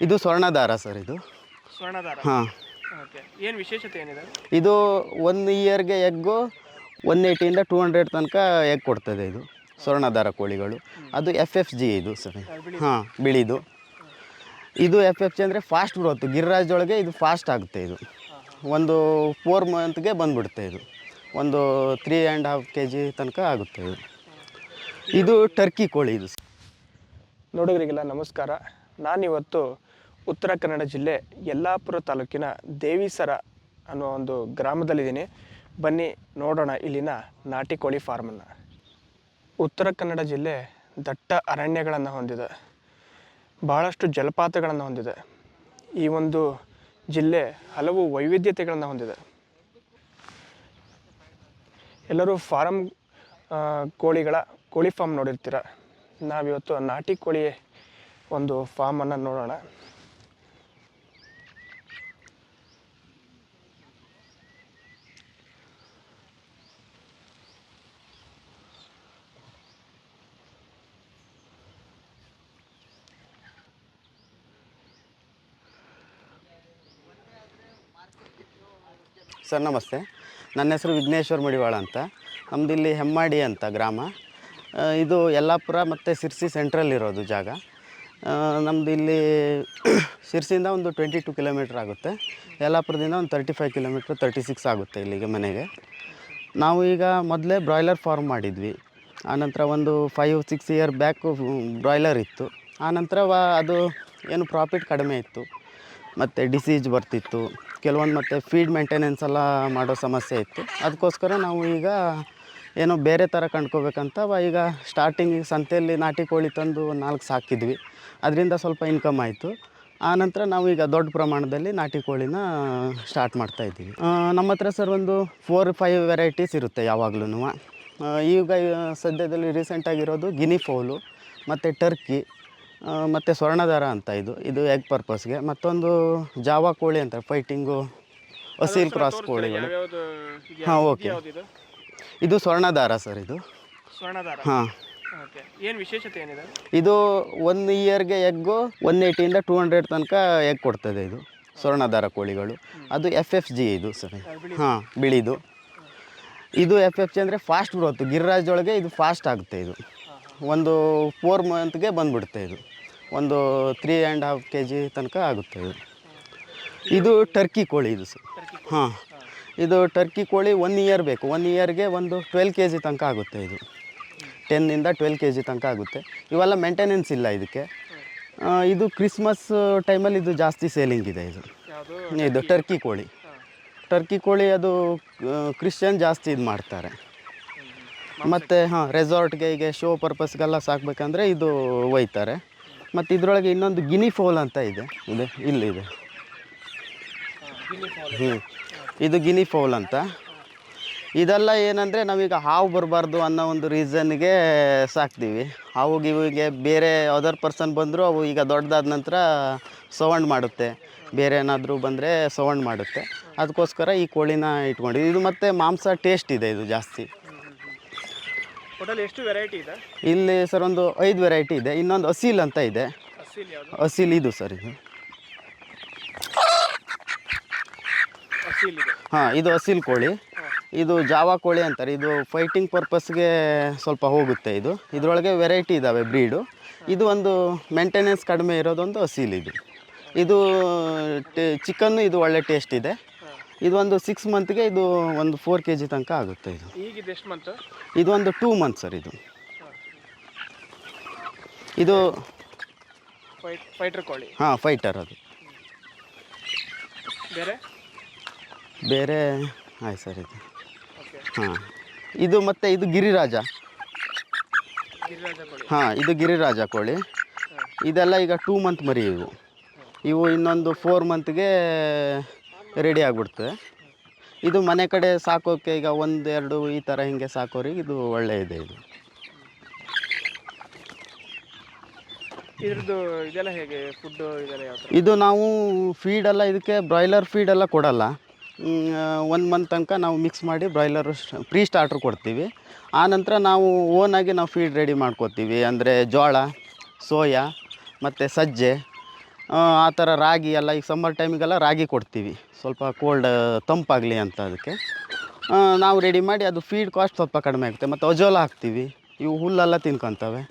ಇದು ಸ್ವರ್ಣದಾರ ಸರ್. ಇದು ಸ್ವರ್ಣದಾರ. ಹಾಂ. ಓಕೆ, ಏನು ವಿಶೇಷತೆ ಏನಿದೆ? ಇದು 1 ಇಯರ್ಗೆ ಎಗ್ಗು 180 to 200 ತನಕ ಎಗ್ ಕೊಡ್ತದೆ ಇದು ಸ್ವರ್ಣದಾರ ಕೋಳಿಗಳು. ಅದು FFG ಇದು ಸರ್. ಹಾಂ, ಬಿಳಿದು. ಇದು FFG ಅಂದರೆ ಫಾಸ್ಟ್ ಗ್ರೋತ್. ಗಿರಿರಾಜೊಳಗೆ ಇದು ಫಾಸ್ಟ್ ಆಗುತ್ತೆ. ಇದು ಒಂದು 4 ಮಂತ್ಗೆ ಬಂದುಬಿಡುತ್ತೆ. ಇದು ಒಂದು 3.5 kg ತನಕ ಆಗುತ್ತೆ. ಇದು ಟರ್ಕಿ ಕೋಳಿ. ಇದು ನೋಡೋರಿಗೆಲ್ಲ ನಮಸ್ಕಾರ. ನಾನಿವತ್ತು ಉತ್ತರ ಕನ್ನಡ ಜಿಲ್ಲೆ ಯಲ್ಲಾಪುರ ತಾಲೂಕಿನ ದೇವಿಸರ ಅನ್ನೋ ಒಂದು ಗ್ರಾಮದಲ್ಲಿದ್ದೀನಿ. ಬನ್ನಿ ನೋಡೋಣ ಇಲ್ಲಿನ ನಾಟಿ ಕೋಳಿ ಫಾರ್ಮನ್ನು. ಉತ್ತರ ಕನ್ನಡ ಜಿಲ್ಲೆ ದಟ್ಟ ಅರಣ್ಯಗಳನ್ನು ಹೊಂದಿದೆ, ಭಾಳಷ್ಟು ಜಲಪಾತಗಳನ್ನು ಹೊಂದಿದೆ. ಈ ಒಂದು ಜಿಲ್ಲೆ ಹಲವು ವೈವಿಧ್ಯತೆಗಳನ್ನು ಹೊಂದಿದೆ. ಎಲ್ಲರೂ ಕೋಳಿ ಫಾರ್ಮ್ ನೋಡಿರ್ತೀರ. ನಾವಿವತ್ತು ನಾಟಿ ಕೋಳಿ ಒಂದು ಫಾರ್ಮನ್ನು ನೋಡೋಣ. ಸರ್ ನಮಸ್ತೆ, ನನ್ನ ಹೆಸರು ವಿಘ್ನೇಶ್ವರ್ ಮಡಿವಾಳ ಅಂತ. ನಮ್ಮದು ಇಲ್ಲಿ ಹೆಮ್ಮಾಡಿ ಅಂತ ಗ್ರಾಮ. ಇದು ಯಲ್ಲಾಪುರ ಮತ್ತು ಶಿರ್ಸಿ ಸೆಂಟ್ರಲ್ ಇರೋದು ಜಾಗ. ನಮ್ಮದು ಇಲ್ಲಿ ಶಿರ್ಸಿಯಿಂದ ಒಂದು 22 ಕಿಲೋಮೀಟ್ರ್ ಆಗುತ್ತೆ. ಯಲ್ಲಾಪುರದಿಂದ ಒಂದು 35 ಕಿಲೋಮೀಟ್ರ್ 36 ಆಗುತ್ತೆ ಇಲ್ಲಿಗೆ ಮನೆಗೆ. ನಾವು ಈಗ ಮೊದಲೇ ಬ್ರಾಯ್ಲರ್ ಫಾರ್ಮ್ ಮಾಡಿದ್ವಿ. ಆನಂತರ ಒಂದು 5-6 ಇಯರ್ ಬ್ಯಾಕು ಬ್ರಾಯ್ಲರ್ ಇತ್ತು. ಆನಂತರ ಅದು ಏನು ಪ್ರಾಫಿಟ್ ಕಡಿಮೆ ಇತ್ತು, ಮತ್ತು ಡಿಸೀಸ್ ಬರ್ತಿತ್ತು ಕೆಲವೊಂದು, ಮತ್ತು ಫೀಡ್ ಮೇಂಟೆನೆನ್ಸ್ ಎಲ್ಲ ಮಾಡೋ ಸಮಸ್ಯೆ ಇತ್ತು. ಅದಕ್ಕೋಸ್ಕರ ನಾವು ಈಗ ಏನೋ ಬೇರೆ ಥರ ಕಂಡ್ಕೋಬೇಕಂತ ಈಗ ಸ್ಟಾರ್ಟಿಂಗಿಗೆ ಸಂತೆಯಲ್ಲಿ ನಾಟಿ ಕೋಳಿ ತಂದು 4 ಸಾಕಿದ್ವಿ. ಅದರಿಂದ ಸ್ವಲ್ಪ ಇನ್ಕಮ್ ಆಯಿತು. ಆನಂತರ ನಾವು ಈಗ ದೊಡ್ಡ ಪ್ರಮಾಣದಲ್ಲಿ ನಾಟಿ ಕೋಳಿನ ಸ್ಟಾರ್ಟ್ ಮಾಡ್ತಾಯಿದ್ದೀವಿ. ನಮ್ಮ ಹತ್ರ ಸರ್ ಒಂದು 4-5 ವೆರೈಟೀಸ್ ಇರುತ್ತೆ ಯಾವಾಗ್ಲೂ. ಈಗ ಸದ್ಯದಲ್ಲಿ ರೀಸೆಂಟಾಗಿರೋದು ಗಿನಿ ಫೌಲು ಮತ್ತು ಟರ್ಕಿ ಮತ್ತು ಸ್ವರ್ಣದಾರ ಅಂತ. ಇದು ಎಗ್ ಪರ್ಪಸ್ಗೆ. ಮತ್ತೊಂದು ಜಾವಾ ಕೋಳಿ ಅಂತ, ಫೈಟಿಂಗು ಅಸೀಲ್ ಕ್ರಾಸ್ ಕೋಳಿಗಳು. ಹಾಂ, ಓಕೆ. ಇದು ಸ್ವರ್ಣದಾರ ಸರ್. ಇದು ಸ್ವರ್ಣದಾರ. ಹಾಂ. ಓಕೆ, ಏನು ವಿಶೇಷತೆ ಏನಿದೆ? ಇದು 1 ಇಯರ್ಗೆ ಎಗ್ಗು 180 to 200 ತನಕ ಎಗ್ ಕೊಡ್ತದೆ. ಇದು ಸ್ವರ್ಣದಾರ ಕೋಳಿಗಳು. ಅದು FFG ಇದು ಸರ್. ಹಾಂ, ಬಿಳಿದು. ಇದು FFG ಅಂದರೆ ಫಾಸ್ಟ್ ಗ್ರೋತ್. ಗಿರಿರಾಜೊಳಗೆ ಇದು ಫಾಸ್ಟ್ ಆಗುತ್ತೆ. ಇದು ಒಂದು 4 ಮಂತ್ಗೆ ಬಂದುಬಿಡುತ್ತೆ. ಇದು ಒಂದು 3.5 kg ತನಕ ಆಗುತ್ತೆ. ಇದು ಟರ್ಕಿ ಕೋಳಿ. ಇದು ಸರ್. ಹಾಂ, ಇದು ಟರ್ಕಿ ಕೋಳಿ 1 ಇಯರ್ ಬೇಕು. 1 ಇಯರ್ಗೆ ಒಂದು 12 kg ತನಕ ಆಗುತ್ತೆ. ಇದು 10 to 12 kg ತನಕ ಆಗುತ್ತೆ. ಇವೆಲ್ಲ ಮೇಂಟೆನೆನ್ಸ್ ಇಲ್ಲ ಇದಕ್ಕೆ. ಇದು ಕ್ರಿಸ್ಮಸ್ ಟೈಮಲ್ಲಿ ಇದು ಜಾಸ್ತಿ ಸೇಲಿಂಗ್ ಇದೆ. ಇದು ಟರ್ಕಿ ಕೋಳಿ. ಟರ್ಕಿ ಕೋಳಿ ಅದು ಕ್ರಿಶ್ಚಿಯನ್ ಜಾಸ್ತಿ ಇದು ಮಾಡ್ತಾರೆ. ಮತ್ತು ರೆಸಾರ್ಟ್ಗೆ ಈಗ ಶೋ ಪರ್ಪಸ್ಗೆಲ್ಲ ಸಾಕಬೇಕಂದ್ರೆ ಇದು ಒಯ್ತಾರೆ. ಮತ್ತು ಇದರೊಳಗೆ ಇನ್ನೊಂದು ಗಿನಿ ಫೌಲ್ ಅಂತ ಇದೆ. ಇಲ್ಲಿದೆ. ಇದು ಗಿನಿ ಫೌಲ್ ಅಂತ. ಇದೆಲ್ಲ ಏನಂದರೆ ನಾವೀಗ ಹಾವು ಬರಬಾರ್ದು ಅನ್ನೋ ಒಂದು ರೀಸನ್ಗೆ ಸಾಕ್ತೀವಿ. ಹಾವಿಗೆ ಬೇರೆ ಅದರ್ ಪರ್ಸನ್ ಬಂದರೂ ಅವು ಈಗ ದೊಡ್ಡದಾದ ನಂತರ ಸೌಂಡ್ ಮಾಡುತ್ತೆ. ಬೇರೆ ಏನಾದರೂ ಬಂದರೆ ಸೌಂಡ್ ಮಾಡುತ್ತೆ. ಅದಕ್ಕೋಸ್ಕರ ಈ ಕೋಳಿನ ಇಟ್ಕೊಂಡಿದ್ದು. ಇದು ಮತ್ತು ಮಾಂಸ ಟೇಸ್ಟ್ ಇದೆ ಇದು ಜಾಸ್ತಿ. ಟೋಟಲ್ ಎಷ್ಟು ವೆರೈಟಿ ಇದೆ ಇಲ್ಲಿ ಸರ್? ಒಂದು 5 ವೆರೈಟಿ ಇದೆ. ಇನ್ನೊಂದು ಅಸೀಲ್ ಅಂತ ಇದೆ. ಅಸೀಲ್ ಇದು ಸರ್. ಹಾಂ, ಇದು ಅಸೀಲ್ ಕೋಳಿ. ಇದು ಜಾವಾ ಕೋಳಿ ಅಂತಾರೆ. ಇದು ಫೈಟಿಂಗ್ ಪರ್ಪಸ್ಗೆ ಸ್ವಲ್ಪ ಹೋಗುತ್ತೆ. ಇದರೊಳಗೆ ವೆರೈಟಿ ಇದ್ದಾವೆ ಬ್ರೀಡು. ಇದು ಒಂದು ಮೇಂಟೆನೆನ್ಸ್ ಕಡಿಮೆ ಇರೋದೊಂದು ಅಸೀಲ್. ಇದು ಚಿಕನ್ನು ಇದು ಒಳ್ಳೆ ಟೇಸ್ಟ್ ಇದೆ. ಇದು ಒಂದು 6 ಮಂತ್ಗೆ ಇದು ಒಂದು 4 kg ತನಕ ಆಗುತ್ತೆ. ಈಗ ಎಷ್ಟು ಮಂತ್? ಇದು ಒಂದು 2 ಮಂತ್ಸ್ ಸರ್. ಇದು ಫೈಟರ್ ಕೋಳಿ. ಹಾಂ, ಫೈಟರ್. ಅದು ಬೇರೆ ಆಯ್ತು ಸರ್. ಹಾಂ, ಇದು ಮತ್ತು ಇದು ಗಿರಿರಾಜ. ಹಾಂ, ಇದು ಗಿರಿರಾಜ ಕೋಳಿ. ಇದೆಲ್ಲ ಈಗ 2 ಮಂತ್ ಮರಿ. ಇವು ಇನ್ನೊಂದು 4 ಮಂತ್ಗೆ ರೆಡಿ ಆಗಿಬಿಡ್ತದೆ. ಇದು ಮನೆ ಕಡೆ ಸಾಕೋಕ್ಕೆ ಈಗ 1-2 ಈ ಥರ ಹಿಂಗೆ ಸಾಕೋರಿಗೆ ಇದು ಒಳ್ಳೆಯದೆ. ಇದ್ರದ್ದು ಇದೆಲ್ಲ ಹೇಗೆ ಫುಡ್ಡು ಇದೆಲ್ಲ ಯಾವ ಥರ? ಇದು ನಾವು ಫೀಡೆಲ್ಲ ಇದಕ್ಕೆ ಬ್ರಾಯ್ಲರ್ ಫೀಡೆಲ್ಲ ಕೊಡಲ್ಲ. 1 ಮಂತ್ ತನಕ ನಾವು ಮಿಕ್ಸ್ ಮಾಡಿ ಬ್ರಾಯ್ಲರು ಪ್ರೀ ಸ್ಟಾರ್ಟ್ರ್ ಕೊಡ್ತೀವಿ. ಆನಂತರ ನಾವು ಓನಾಗಿ ನಾವು ಫೀಡ್ ರೆಡಿ ಮಾಡ್ಕೋತೀವಿ. ಅಂದರೆ ಜೋಳ, ಸೋಯಾ ಮತ್ತು ಸಜ್ಜೆ, ಆ ಥರ ರಾಗಿ ಎಲ್ಲ ಈಗ ಸಮ್ಮರ್ ಟೈಮಿಗೆಲ್ಲ ರಾಗಿ ಕೊಡ್ತೀವಿ, ಸ್ವಲ್ಪ ಕೋಲ್ಡ್ ತಂಪಾಗಲಿ ಅಂತ ಅದಕ್ಕೆ ನಾವು ರೆಡಿ ಮಾಡಿ. ಅದು ಫೀಡ್ ಕಾಸ್ಟ್ ಸ್ವಲ್ಪ ಕಡಿಮೆ ಆಗುತ್ತೆ. ಮತ್ತು ಅಜೋಲ ಹಾಕ್ತೀವಿ, ಇವು ಹುಲ್ಲೆಲ್ಲ ತಿನ್ಕೊತವೆ.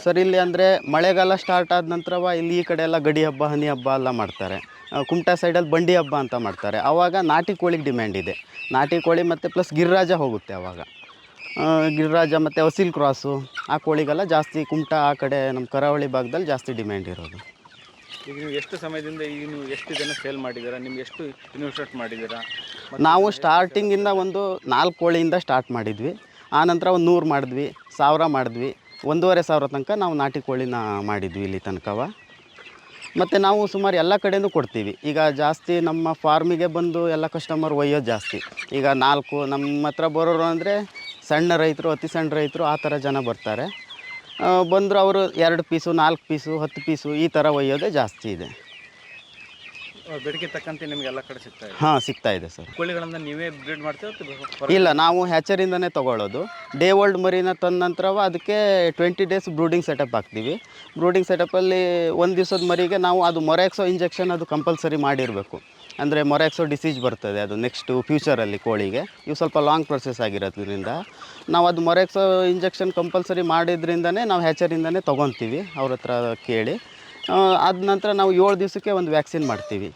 ಸರ್ ಇಲ್ಲಿ ಅಂದರೆ ಮಳೆಗಾಲ ಸ್ಟಾರ್ಟ್ ಆದ ನಂತರವ ಇಲ್ಲಿ ಈ ಕಡೆ ಎಲ್ಲ ಗಡಿ ಹಬ್ಬ, ಹನಿ ಹಬ್ಬ ಎಲ್ಲ ಮಾಡ್ತಾರೆ. ಕುಮಟಾ ಸೈಡಲ್ಲಿ ಬಂಡಿ ಹಬ್ಬ ಅಂತ ಮಾಡ್ತಾರೆ. ಆವಾಗ ನಾಟಿ ಕೋಳಿಗೆ ಡಿಮ್ಯಾಂಡ್ ಇದೆ. ನಾಟಿ ಕೋಳಿ ಮತ್ತು ಪ್ಲಸ್ ಗಿರಿರಾಜ ಹೋಗುತ್ತೆ ಆವಾಗ. ಗಿರಿರಾಜ ಮತ್ತು ಅಸಿಲ್ ಕ್ರಾಸು ಆ ಕೋಳಿಗೆಲ್ಲ ಜಾಸ್ತಿ ಕುಮಟಾ ಆ ಕಡೆ ನಮ್ಮ ಕರಾವಳಿ ಭಾಗದಲ್ಲಿ ಜಾಸ್ತಿ ಡಿಮ್ಯಾಂಡ್ ಇರೋದು. ಈಗ ನೀವು ಎಷ್ಟು ಸಮಯದಿಂದ ಈಗ ನೀವು ಎಷ್ಟು ಇದನ್ನು ಸೇಲ್ ಮಾಡಿದ್ದೀರಾ, ನಿಮ್ಗೆ ಎಷ್ಟು ಇನ್ವೆಸ್ಟ್ ಮಾಡಿದ್ದೀರಾ? ನಾವು ಸ್ಟಾರ್ಟಿಂಗಿಂದ ಒಂದು 4 ಕೋಳಿಯಿಂದ ಸ್ಟಾರ್ಟ್ ಮಾಡಿದ್ವಿ. ಆನಂತರ ಒಂದು 100 ಮಾಡಿದ್ವಿ, 1000 ಮಾಡಿದ್ವಿ, 1500 ತನಕ ನಾವು ನಾಟಿ ಕೋಳಿನ ಮಾಡಿದ್ವಿ ಇಲ್ಲಿ ತನಕವ. ಮತ್ತು ನಾವು ಸುಮಾರು ಎಲ್ಲ ಕಡೆಯೂ ಕೊಡ್ತೀವಿ. ಈಗ ಜಾಸ್ತಿ ನಮ್ಮ ಫಾರ್ಮಿಗೆ ಬಂದು ಎಲ್ಲ ಕಸ್ಟಮರ್ ಒಯ್ಯೋದು ಜಾಸ್ತಿ. ಈಗ 4 ನಮ್ಮ ಹತ್ರ ಬರೋರು ಅಂದರೆ ಸಣ್ಣ ರೈತರು, ಅತಿ ಸಣ್ಣ ರೈತರು, ಆ ಥರ ಜನ ಬರ್ತಾರೆ. ಬಂದರು ಅವರು 2 ಪೀಸು, 4 ಪೀಸು, 10 ಪೀಸು ಈ ಥರ ಒಯ್ಯೋದೇ ಜಾಸ್ತಿ ಇದೆ. ಬೇಡಿಕೆ ತಕ್ಕಂತೆ ನಿಮಗೆ ಎಲ್ಲ ಕಡೆ ಸಿಗ್ತಾ ಇದೆ? ಹಾಂ, ಸಿಗ್ತಾ ಇದೆ ಸರ್. ಕೋಳಿಗಳನ್ನು ನೀವೇ ಬ್ರೀಡ್ ಮಾಡ್ತೀರಾ? ಇಲ್ಲ, ನಾವು ಹ್ಯಾಚರಿಂದನೇ ತೊಗೊಳ್ಳೋದು. ಡೇ ಓಲ್ಡ್ ಮರಿನ ತಂದ ನಂತರವ ಅದಕ್ಕೆ 20 ಡೇಸ್ ಬ್ರೂಡಿಂಗ್ ಸೆಟಪ್ ಹಾಕ್ತೀವಿ. ಬ್ರೂಡಿಂಗ್ ಸೆಟಪ್ಪಲ್ಲಿ ಒಂದು ದಿವಸದ ಮರಿಗೆ ನಾವು ಅದು ಮೊರೆಕ್ಸೋ ಇಂಜೆಕ್ಷನ್ ಅದು ಕಂಪಲ್ಸರಿ ಮಾಡಿರಬೇಕು. ಅಂದರೆ ಮೊರೆಕ್ಸೋ ಡಿಸೀಸ್ ಬರ್ತದೆ ಅದು ನೆಕ್ಸ್ಟು ಫ್ಯೂಚರಲ್ಲಿ ಕೋಳಿಗೆ. ಇವು ಸ್ವಲ್ಪ ಲಾಂಗ್ ಪ್ರೊಸೆಸ್ ಆಗಿರೋದ್ರಿಂದ ನಾವು ಅದು ಮೊರೆಕ್ಸೋ ಇಂಜೆಕ್ಷನ್ ಕಂಪಲ್ಸರಿ ಮಾಡಿದ್ರಿಂದನೇ ನಾವು ಹ್ಯಾಚರಿಂದನೇ ತೊಗೊತೀವಿ ಅವ್ರ ಹತ್ರ ಕೇಳಿ. ಆದ ನಂತರ ನಾವು 7 ದಿವಸಕ್ಕೆ ಒಂದು ವ್ಯಾಕ್ಸಿನ್ ಮಾಡ್ತೀವಿ.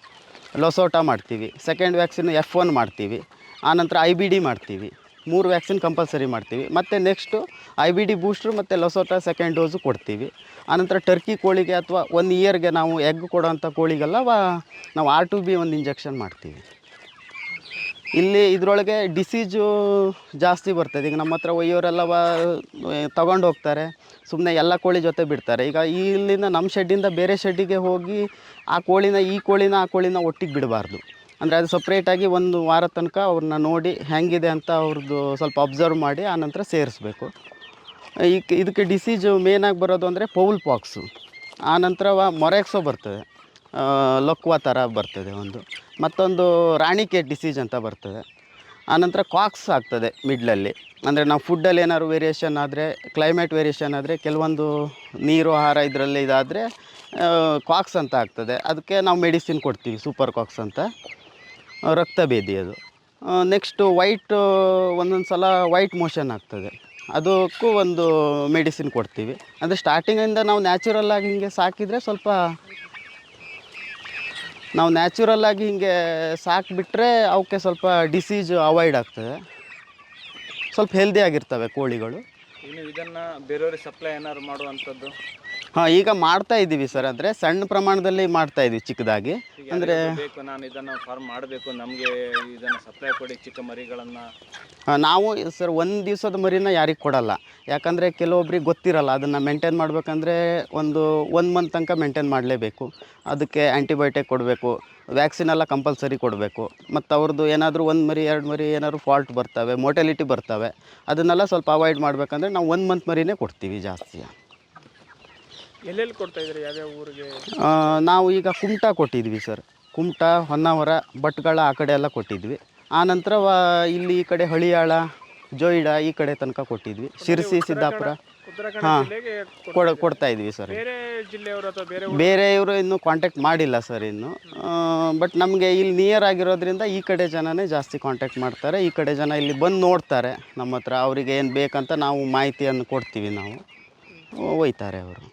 ಲೊಸೋಟಾ ಮಾಡ್ತೀವಿ, ಸೆಕೆಂಡ್ ವ್ಯಾಕ್ಸಿನ್ F1 ಮಾಡ್ತೀವಿ, ಆನಂತರ IBD ಮಾಡ್ತೀವಿ. 3 ವ್ಯಾಕ್ಸಿನ್ ಕಂಪಲ್ಸರಿ ಮಾಡ್ತೀವಿ. ಮತ್ತು ನೆಕ್ಸ್ಟು IBD ಬೂಸ್ಟ್ರು ಮತ್ತು ಲೊಸೋಟಾ ಸೆಕೆಂಡ್ ಡೋಸು ಕೊಡ್ತೀವಿ. ಆನಂತರ ಟರ್ಕಿ ಕೋಳಿಗೆ ಅಥವಾ 1 ಇಯರ್ಗೆ ನಾವು ಎಗ್ ಕೊಡೋವಂಥ ಕೋಳಿಗೆಲ್ಲ ನಾವು R2B ಒಂದು ಇಂಜೆಕ್ಷನ್ ಮಾಡ್ತೀವಿ. ಇಲ್ಲಿ ಇದರೊಳಗೆ ಡಿಸೀಜು ಜಾಸ್ತಿ ಬರ್ತದೆ. ಈಗ ನಮ್ಮ ಹತ್ರ ಒಯ್ಯೋರೆಲ್ಲ ತಗೊಂಡು ಹೋಗ್ತಾರೆ, ಸುಮ್ಮನೆ ಎಲ್ಲ ಕೋಳಿ ಜೊತೆ ಬಿಡ್ತಾರೆ. ಈಗ ಇಲ್ಲಿಂದ ನಮ್ಮ ಶೆಡ್ಡಿಂದ ಬೇರೆ ಶೆಡ್ಡಿಗೆ ಹೋಗಿ ಆ ಕೋಳಿನ ಆ ಕೋಳಿನ ಒಟ್ಟಿಗೆ ಬಿಡಬಾರ್ದು. ಅಂದರೆ ಅದು ಸಪ್ರೇಟಾಗಿ 1 ವಾರ ತನಕ ಅವ್ರನ್ನ ನೋಡಿ ಹೆಂಗಿದೆ ಅಂತ ಅವ್ರದ್ದು ಸ್ವಲ್ಪ ಅಬ್ಸರ್ವ್ ಮಾಡಿ ಆನಂತರ ಸೇರಿಸ್ಬೇಕು. ಇದಕ್ಕೆ ಡಿಸೀಜು ಮೇನಾಗಿ ಬರೋದು ಅಂದರೆ ಪೌಲ್ ಪಾಕ್ಸು, ಆನಂತರ ಮೊರೆಕ್ಸೋ ಬರ್ತದೆ, ಲಕ್ವಾ ಥರ ಬರ್ತದೆ ಒಂದು, ಮತ್ತೊಂದು ರಾಣಿಕೇಟ್ ಡಿಸೀಜ್ ಅಂತ ಬರ್ತದೆ. ಆನಂತರ ಕಾಕ್ಸ್ ಆಗ್ತದೆ ಮಿಡ್ಲಲ್ಲಿ. ಅಂದರೆ ನಾವು ಫುಡ್ಡಲ್ಲಿ ಏನಾದ್ರು ವೇರಿಯೇಷನ್ ಆದರೆ, ಕ್ಲೈಮೇಟ್ ವೇರಿಯೇಷನ್ ಆದರೆ, ಕೆಲವೊಂದು ನೀರು ಆಹಾರ ಇದರಲ್ಲಿ ಇದಾದರೆ ಕಾಕ್ಸ್ ಅಂತ ಆಗ್ತದೆ. ಅದಕ್ಕೆ ನಾವು ಮೆಡಿಸಿನ್ ಕೊಡ್ತೀವಿ, ಸೂಪರ್ ಕಾಕ್ಸ್ ಅಂತ, ರಕ್ತಭೇದಿ ಅದು. ನೆಕ್ಸ್ಟು ಒಂದೊಂದು ಸಲ ವೈಟ್ ಮೋಷನ್ ಆಗ್ತದೆ, ಅದಕ್ಕೂ ಒಂದು ಮೆಡಿಸಿನ್ ಕೊಡ್ತೀವಿ. ಅಂದರೆ ಸ್ಟಾರ್ಟಿಂಗಿಂದ ನಾವು ನ್ಯಾಚುರಲ್ಲಾಗಿ ಹಿಂಗೆ ಸಾಕಿದರೆ ಸ್ವಲ್ಪ ನಾವು ನ್ಯಾಚುರಲ್ಲಾಗಿ ಹಿಂಗೆ ಸಾಕಿಬಿಟ್ರೆ ಅವಕ್ಕೆ ಸ್ವಲ್ಪ ಡಿಸೀಜ್ ಅವಾಯ್ಡ್ ಆಗ್ತದೆ, ಸ್ವಲ್ಪ ಹೆಲ್ದಿಯಾಗಿರ್ತವೆ ಕೋಳಿಗಳು. ಇನ್ನು ಇದನ್ನು ಬೇರೆಯವ್ರಿಗೆ ಸಪ್ಲೈ ಏನಾದ್ರು ಮಾಡುವಂಥದ್ದು? ಹಾಂ, ಈಗ ಮಾಡ್ತಾ ಇದ್ದೀವಿ ಸರ್. ಅಂದರೆ ಸಣ್ಣ ಪ್ರಮಾಣದಲ್ಲಿ ಮಾಡ್ತಾಯಿದ್ವಿ ಚಿಕ್ಕದಾಗಿ. ಅಂದರೆ ಬೇಕು ನಾನು ಇದನ್ನು ಫಾರ್ಮ್ ಮಾಡಬೇಕು, ನಮಗೆ ಇದನ್ನು ಸಪ್ಲೈ ಕೊಡಿ ಚಿಕ್ಕ ಮರಿಗಳನ್ನು. ನಾವು ಸರ್ 1 ದಿವಸದ ಮರಿನ ಯಾರಿಗೆ ಕೊಡಲ್ಲ. ಯಾಕಂದರೆ ಕೆಲವೊಬ್ರಿಗೆ ಗೊತ್ತಿರಲ್ಲ, ಅದನ್ನು ಮೇಂಟೈನ್ ಮಾಡಬೇಕಂದ್ರೆ ಒಂದು 1 ಮಂತ್ ತನಕ ಮೇಂಟೈನ್ ಮಾಡಲೇಬೇಕು. ಅದಕ್ಕೆ ಆ್ಯಂಟಿಬಯೋಟಿಕ್ ಕೊಡಬೇಕು, ವ್ಯಾಕ್ಸಿನ್ ಎಲ್ಲ ಕಂಪಲ್ಸರಿ ಕೊಡಬೇಕು. ಮತ್ತು ಅವ್ರದ್ದು ಏನಾದರೂ 1 ಮರಿ 2 ಮರಿ ಏನಾದರೂ ಫಾಲ್ಟ್ ಬರ್ತವೆ, ಮೋರ್ಟಾಲಿಟಿ ಬರ್ತವೆ, ಅದನ್ನೆಲ್ಲ ಸ್ವಲ್ಪ ಅವಾಯ್ಡ್ ಮಾಡಬೇಕಂದ್ರೆ ನಾವು 1 ಮಂತ್ ಮರಿನೇ ಕೊಡ್ತೀವಿ ಜಾಸ್ತಿ. ಎಲ್ಲೆಲ್ಲಿ ಕೊಡ್ತಾಯಿದ್ರಿ, ಯಾವ್ಯಾವ ಊರಿಗೆ? ನಾವು ಈಗ ಕುಮಟಾ ಕೊಟ್ಟಿದ್ವಿ ಸರ್. ಕುಮಟಾ, ಹೊನ್ನಾವರ, ಭಟ್ಕಳ ಆ ಕಡೆ ಎಲ್ಲ ಕೊಟ್ಟಿದ್ವಿ. ಆನಂತರ ಇಲ್ಲಿ ಈ ಕಡೆ ಹಳಿಯಾಳ, ಜೋಯಿಡಾ ಈ ಕಡೆ ತನಕ ಕೊಟ್ಟಿದ್ವಿ. ಶಿರ್ಸಿ, ಸಿದ್ದಾಪುರ ಹಾಂ ಕೊಡ್ತಾ ಇದ್ವಿ ಸರ್. ಬೇರೆ ಜಿಲ್ಲೆಯವರು ಅಥವಾ ಬೇರೆಯವರು ಇನ್ನೂ ಕಾಂಟ್ಯಾಕ್ಟ್ ಮಾಡಿಲ್ಲ ಸರ್ ಇನ್ನು. ಬಟ್ ನಮಗೆ ಇಲ್ಲಿ ನಿಯರ್ ಆಗಿರೋದ್ರಿಂದ ಈ ಕಡೆ ಜನನೇ ಜಾಸ್ತಿ ಕಾಂಟ್ಯಾಕ್ಟ್ ಮಾಡ್ತಾರೆ. ಈ ಕಡೆ ಜನ ಇಲ್ಲಿ ಬಂದು ನೋಡ್ತಾರೆ ನಮ್ಮ ಹತ್ರ, ಅವರಿಗೆ ಏನು ಬೇಕಂತ ನಾವು ಮಾಹಿತಿಯನ್ನು ಕೊಡ್ತೀವಿ, ನಾವು ಒಯ್ತಾರೆ ಅವರು.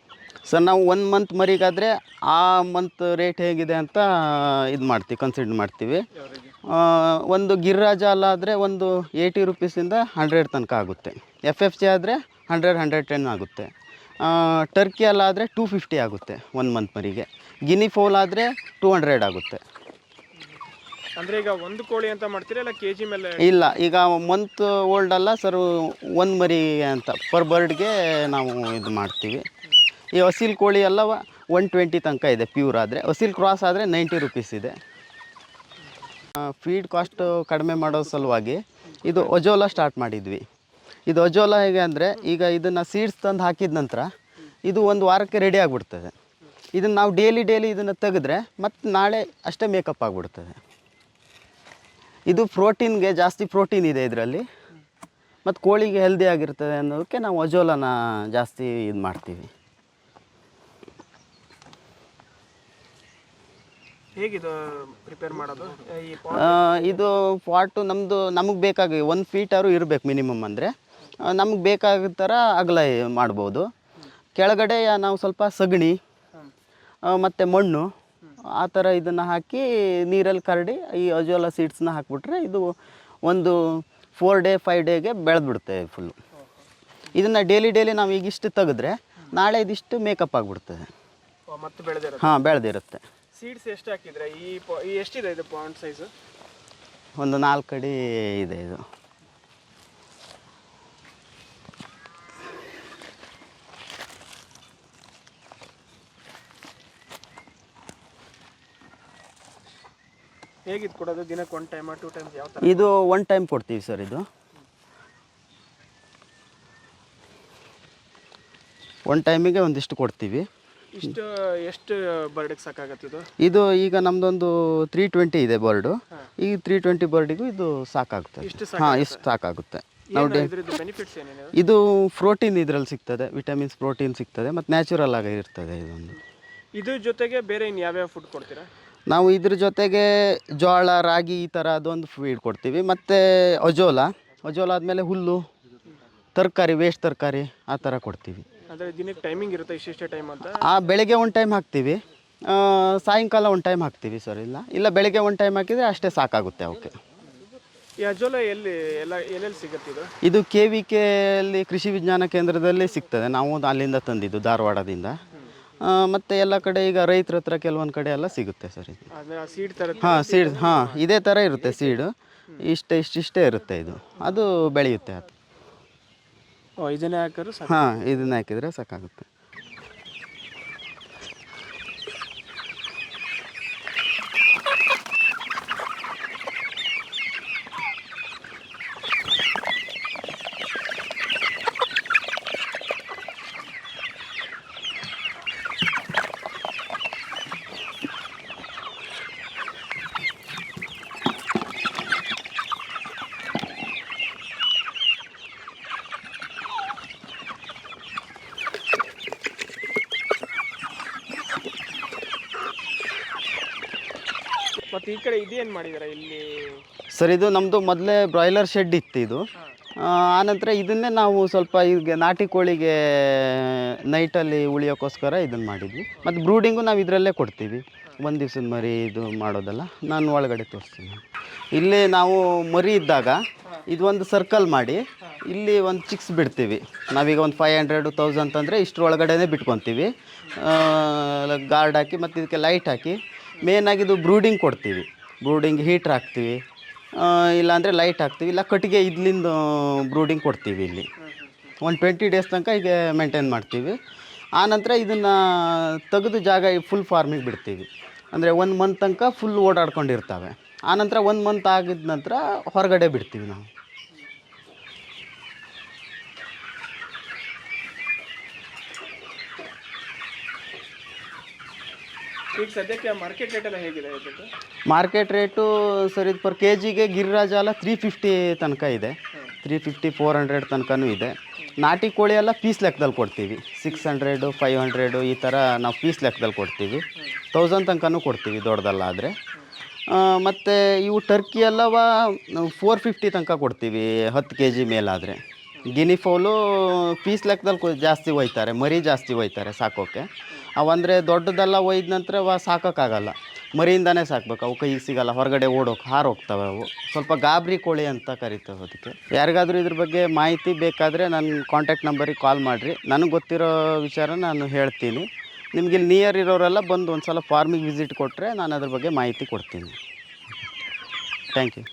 ಸರ್ ನಾವು 1 ಮಂತ್ ಮರಿಗಾದರೆ ಆ ಮಂತ್ ರೇಟ್ ಹೇಗಿದೆ ಅಂತ ಇದು ಮಾಡ್ತೀವಿ, ಕನ್ಸಿಡರ್ ಮಾಡ್ತೀವಿ. ಒಂದು ಗಿರಿರಾಜ ಅಲ್ಲಾದರೆ ಒಂದು 80 ರುಪೀಸಿಂದ 100 ತನಕ ಆಗುತ್ತೆ. FFC ಆದರೆ 100-110 ಆಗುತ್ತೆ. ಟರ್ಕಿ ಅಲ್ಲಾದರೆ 250 ಆಗುತ್ತೆ 1 ಮಂತ್ ಮರಿಗೆ. ಗಿನಿ ಫೌಲ್ ಆದರೆ 200 ಆಗುತ್ತೆ. ಅಂದರೆ ಈಗ ಒಂದು ಕೋಳಿ ಅಂತ ಮಾಡ್ತೀರಾ ಇಲ್ಲ ಕೆ ಜಿ ಮೇಲೆ? ಇಲ್ಲ, ಈಗ ಮಂತ್ ಓಲ್ಡ್ ಅಲ್ಲ ಸರ್, 1 ಮರಿ ಅಂತ ಪರ್ ಬರ್ಡ್ಗೆ ನಾವು ಇದು ಮಾಡ್ತೀವಿ. ಈ ಅಸೀಲ್ ಕೋಳಿ ಎಲ್ಲ 120 ತನಕ ಇದೆ ಪ್ಯೂರ್ ಆದರೆ. ಅಸೀಲ್ ಕ್ರಾಸ್ ಆದರೆ 90 ರುಪೀಸ್ ಇದೆ. ಫೀಡ್ ಕಾಸ್ಟ್ ಕಡಿಮೆ ಮಾಡೋ ಸಲುವಾಗಿ ಇದು ಅಜೋಲಾ ಸ್ಟಾರ್ಟ್ ಮಾಡಿದ್ವಿ. ಇದು ಅಜೋಲಾ ಹೇಗೆ ಅಂದರೆ, ಈಗ ಇದನ್ನು ಸೀಡ್ಸ್ ತಂದು ಹಾಕಿದ ನಂತರ ಇದು 1 ವಾರಕ್ಕೆ ರೆಡಿ ಆಗಿಬಿಡ್ತದೆ. ಇದನ್ನು ನಾವು ಡೈಲಿ ಇದನ್ನು ತೆಗೆದ್ರೆ ಮತ್ತು ನಾಳೆ ಅಷ್ಟೇ ಮೇಕಪ್ ಆಗಿಬಿಡ್ತದೆ. ಇದು ಪ್ರೋಟೀನ್ಗೆ ಜಾಸ್ತಿ ಪ್ರೋಟೀನ್ ಇದೆ ಇದರಲ್ಲಿ, ಮತ್ತು ಕೋಳಿಗೆ ಹೆಲ್ದಿ ಆಗಿರ್ತದೆ ಅನ್ನೋದಕ್ಕೆ ನಾವು ಅಜೋಲಾನ ಜಾಸ್ತಿ ಇದು ಮಾಡ್ತೀವಿ. ಹೇಗಿದು ಪ್ರಿಪೇರ್ ಮಾಡೋದು ಈ ಇದು ಪಾಟು ನಮಗೆ ಬೇಕಾಗಿ 1 ಫೀಟಾರು ಇರಬೇಕು ಮಿನಿಮಮ್. ಅಂದರೆ ನಮಗೆ ಬೇಕಾದ ಥರ ಅಗಲ ಮಾಡ್ಬೋದು. ಕೆಳಗಡೆ ನಾವು ಸ್ವಲ್ಪ ಸಗಣಿ ಮತ್ತು ಮಣ್ಣು ಆ ಥರ ಇದನ್ನು ಹಾಕಿ ನೀರಲ್ಲಿ ಕರಡಿ ಈ ಅಜೋಲಾ ಸೀಡ್ಸ್ನ ಹಾಕಿಬಿಟ್ರೆ ಇದು ಒಂದು 4 ಡೇ 5 ಡೇಗೆ ಬೆಳೆದ್ಬಿಡುತ್ತೆ ಫುಲ್ಲು. ಇದನ್ನು ಡೈಲಿ ನಾವು ಈಗ ಇಷ್ಟು ತೆಗೆದ್ರೆ ನಾಳೆ ಇದಿಷ್ಟು ಮೇಕಪ್ ಆಗಿಬಿಡ್ತದೆ. ಮತ್ತೆ ಬೆಳೆದಿರುತ್ತೆ. ಹಾಂ, ಬೆಳೆದಿರುತ್ತೆ. ಸೀಡ್ಸ್ ಎಷ್ಟು ಹಾಕಿದ್ರೆ ಈ ಎಷ್ಟಿದೆ ಇದು ಪಾಂಡ್ ಸೈಜು? ಒಂದು 4 ಅಡಿ ಇದೆ ಇದು. ಹೇಗಿದ್ದು ಕೊಡೋದು? ದಿನಕ್ಕೆ 1 ಟೈಮ್ 2 ಟೈಮ್ಸ್ ಯಾವ ಥರ? ಇದು 1 ಟೈಮ್ ಕೊಡ್ತೀವಿ ಸರ್. ಇದು 1 ಟೈಮಿಗೆ ಒಂದಿಷ್ಟು ಕೊಡ್ತೀವಿ. ಎಷ್ಟು ಬರ್ಡಿಗೆ ಸಾಕಾಗತ್ತೆ ಇದು? ಇದು ಈಗ ನಮ್ಮದೊಂದು 320 ಇದೆ ಬರ್ಡು. ಈ 320 ಬರ್ಡಿಗೂ ಇದು ಸಾಕಾಗುತ್ತೆ. ಹಾಂ, ಇಷ್ಟು ಸಾಕಾಗುತ್ತೆ. ಬೆನಿಫಿಟ್ಸ್ ಏನೇನು? ಇದು ಪ್ರೋಟೀನ್ ಇದರಲ್ಲಿ ಸಿಗ್ತದೆ, ವಿಟಮಿನ್ಸ್ ಪ್ರೋಟೀನ್ ಸಿಗ್ತದೆ ಮತ್ತು ನ್ಯಾಚುರಲ್ ಆಗಿ ಇರ್ತದೆ ಇದೊಂದು. ಇದ್ರ ಜೊತೆಗೆ ಬೇರೆ ಇನ್ನು ಯಾವ್ಯಾವ ಫುಡ್ ಕೊಡ್ತೀರಾ? ನಾವು ಇದ್ರ ಜೊತೆಗೆ ಜೋಳ, ರಾಗಿ ಈ ಥರ ಅದೊಂದು ಫೀಡ್ ಕೊಡ್ತೀವಿ. ಮತ್ತು ಅಜೋಲ ಆದಮೇಲೆ ಹುಲ್ಲು, ತರಕಾರಿ, ವೇಸ್ಟ್ ತರಕಾರಿ ಆ ಥರ ಕೊಡ್ತೀವಿ. ಅಂದರೆ ದಿನಕ್ಕೆ ಟೈಮಿಂಗ್ ಇರುತ್ತೆ, ಇಷ್ಟೇ ಟೈಮ್ ಅಂತ? ಬೆಳಗ್ಗೆ 1 ಟೈಮ್ ಹಾಕ್ತೀವಿ, ಸಾಯಂಕಾಲ 1 ಟೈಮ್ ಹಾಕ್ತೀವಿ ಸರ್. ಇಲ್ಲ ಬೆಳಗ್ಗೆ 1 ಟೈಮ್ ಹಾಕಿದರೆ ಅಷ್ಟೇ ಸಾಕಾಗುತ್ತೆ ಅವಕ್ಕೆ. ಈ ಅಜೋಲ ಎಲ್ಲೆಲ್ಲಿ ಸಿಗುತ್ತೆ ಇದು? ಇದು KVK ಅಲ್ಲಿ ಕೃಷಿ ವಿಜ್ಞಾನ ಕೇಂದ್ರದಲ್ಲಿ ಸಿಗ್ತದೆ. ನಾವು ಅಲ್ಲಿಂದ ತಂದಿದ್ದು, ಧಾರವಾಡದಿಂದ. ಮತ್ತು ಎಲ್ಲ ಕಡೆ ಈಗ ರೈತರ ಹತ್ರ ಕೆಲವೊಂದು ಕಡೆ ಎಲ್ಲ ಸಿಗುತ್ತೆ ಸರ್ ಇದು. ಸೀಡ್ ಥರ? ಹಾಂ, ಸೀಡ್. ಹಾಂ, ಇದೇ ಥರ ಇರುತ್ತೆ ಸೀಡು. ಇಷ್ಟೇ ಇರುತ್ತೆ ಇದು. ಅದು ಬೆಳೆಯುತ್ತೆ ಅದು. ಇದನ್ನೇ ಹಾಕಿದ್ರು? ಹಾಂ, ಇದನ್ನ ಹಾಕಿದರೆ ಸಾಕಾಗುತ್ತೆ. ಮತ್ತು ಈ ಕಡೆ ಇದೇನು ಮಾಡಿದಾರೆ ಇಲ್ಲಿ ಸರ್? ಇದು ನಮ್ಮದು ಮೊದಲೇ ಬ್ರಾಯ್ಲರ್ ಶೆಡ್ ಇತ್ತು ಇದು. ಆನಂತರ ಇದನ್ನೇ ನಾವು ಸ್ವಲ್ಪ ಈಗ ನಾಟಿ ಕೋಳಿಗೆ ನೈಟಲ್ಲಿ ಉಳಿಯೋಕ್ಕೋಸ್ಕರ ಇದನ್ನು ಮಾಡಿದ್ವಿ. ಮತ್ತು ಬ್ರೂಡಿಂಗು ನಾವು ಇದರಲ್ಲೇ ಕೊಡ್ತೀವಿ. 1 ದಿವ್ಸದ ಮರಿ ಇದು ಮಾಡೋದಲ್ಲ, ನಾನು ಒಳಗಡೆ ತೋರಿಸ್ತೀನಿ. ಇಲ್ಲಿ ನಾವು ಮರಿ ಇದ್ದಾಗ ಇದೊಂದು ಸರ್ಕಲ್ ಮಾಡಿ ಇಲ್ಲಿ ಒಂದು ಚಿಕ್ಸ್ ಬಿಡ್ತೀವಿ. ನಾವೀಗ ಒಂದು 500 1000 ಅಂತಂದರೆ ಇಷ್ಟರೊಳಗಡೆ ಬಿಟ್ಕೊತೀವಿ. ಗಾರ್ಡ್ ಹಾಕಿ ಮತ್ತು ಇದಕ್ಕೆ ಲೈಟ್ ಹಾಕಿ ಮೇನಾಗಿ ಇದು ಬ್ರೂಡಿಂಗ್ ಕೊಡ್ತೀವಿ. ಬ್ರೂಡಿಂಗ್ ಹೀಟ್ರ್ ಹಾಕ್ತೀವಿ, ಇಲ್ಲಾಂದರೆ ಲೈಟ್ ಹಾಕ್ತೀವಿ, ಇಲ್ಲ ಕಟ್ಟಿಗೆ ಇದ್ಲಿಂದ ಬ್ರೂಡಿಂಗ್ ಕೊಡ್ತೀವಿ. ಇಲ್ಲಿ ಒಂದು 20 ಡೇಸ್ ತನಕ ಹೀಗೆ ಮೇಂಟೈನ್ ಮಾಡ್ತೀವಿ. ಆನಂತರ ಇದನ್ನು ತೆಗೆದು ಜಾಗ ಫುಲ್ ಫಾರ್ಮಿಗೆ ಬಿಡ್ತೀವಿ. ಅಂದರೆ 1 ಮಂತ್ ತನಕ ಫುಲ್ ಓಡಾಡ್ಕೊಂಡಿರ್ತವೆ. ಆನಂತರ 1 ಮಂತ್ ಆಗಿದ ನಂತರ ಹೊರಗಡೆ ಬಿಡ್ತೀವಿ ನಾವು. ಈಗ ಸದ್ಯಕ್ಕೆ ಮಾರ್ಕೆಟ್ ರೇಟ್ ಎಲ್ಲ ಹೇಗಿದೆ? ಮಾರ್ಕೆಟ್ ರೇಟು ಸರ್, ಇದು ಪರ್ KGಗೆ ಗಿರಿರಾಜ ಎಲ್ಲ 350 ತನಕ ಇದೆ. 350 400 ತನಕನೂ ಇದೆ. ನಾಟಿ ಕೋಳಿ ಎಲ್ಲ ಪೀಸ್ ಲೆಕ್ಕದಲ್ಲಿ ಕೊಡ್ತೀವಿ. 600 500 ಈ ಥರ ನಾವು ಪೀಸ್ ಲೆಕ್ಕದಲ್ಲಿ ಕೊಡ್ತೀವಿ. 1000 ತನಕನೂ ಕೊಡ್ತೀವಿ ದೊಡ್ಡದಲ್ಲಾದರೆ. ಮತ್ತು ಇವು ಟರ್ಕಿ ಎಲ್ಲವ 450 ತನಕ ಕೊಡ್ತೀವಿ 10 kg ಮೇಲಾದರೆ. ಗಿನಿ ಫೌಲು ಪೀಸ್ ಲೆಕ್ಕದಲ್ಲಿ ಜಾಸ್ತಿ ಒಯ್ತಾರೆ, ಮರಿ ಜಾಸ್ತಿ ಒಯ್ತಾರೆ ಸಾಕೋಕ್ಕೆ. ಅವಂದರೆ ದೊಡ್ಡದೆಲ್ಲ ಒಯ್ದ ನಂತರ ಸಾಕೋಕ್ಕಾಗಲ್ಲ, ಮರಿಯಿಂದನೇ ಸಾಕ್ಬೇಕು. ಅವು ಕೈಗೆ ಸಿಗಲ್ಲ, ಹೊರಗಡೆ ಹಾರೋಗ್ತವೆ ಅವು. ಸ್ವಲ್ಪ ಗಾಬರಿ ಕೋಳಿ ಅಂತ ಕರಿತೇವೆ ಅದಕ್ಕೆ. ಯಾರಿಗಾದರೂ ಇದ್ರ ಬಗ್ಗೆ ಮಾಹಿತಿ ಬೇಕಾದರೆ ನನ್ನ ಕಾಂಟ್ಯಾಕ್ಟ್ ನಂಬರಿಗೆ ಕಾಲ್ ಮಾಡಿರಿ. ನನಗೆ ಗೊತ್ತಿರೋ ವಿಚಾರ ನಾನು ಹೇಳ್ತೀನಿ. ನಿಮಗೆ ಇಲ್ಲಿ ನಿಯರ್ ಇರೋರೆಲ್ಲ ಬಂದು ಒಂದು ಸಲ ಫಾರ್ಮಿಗೆ ವಿಸಿಟ್ ಕೊಟ್ಟರೆ ನಾನು ಅದ್ರ ಬಗ್ಗೆ ಮಾಹಿತಿ ಕೊಡ್ತೀನಿ. Thank you.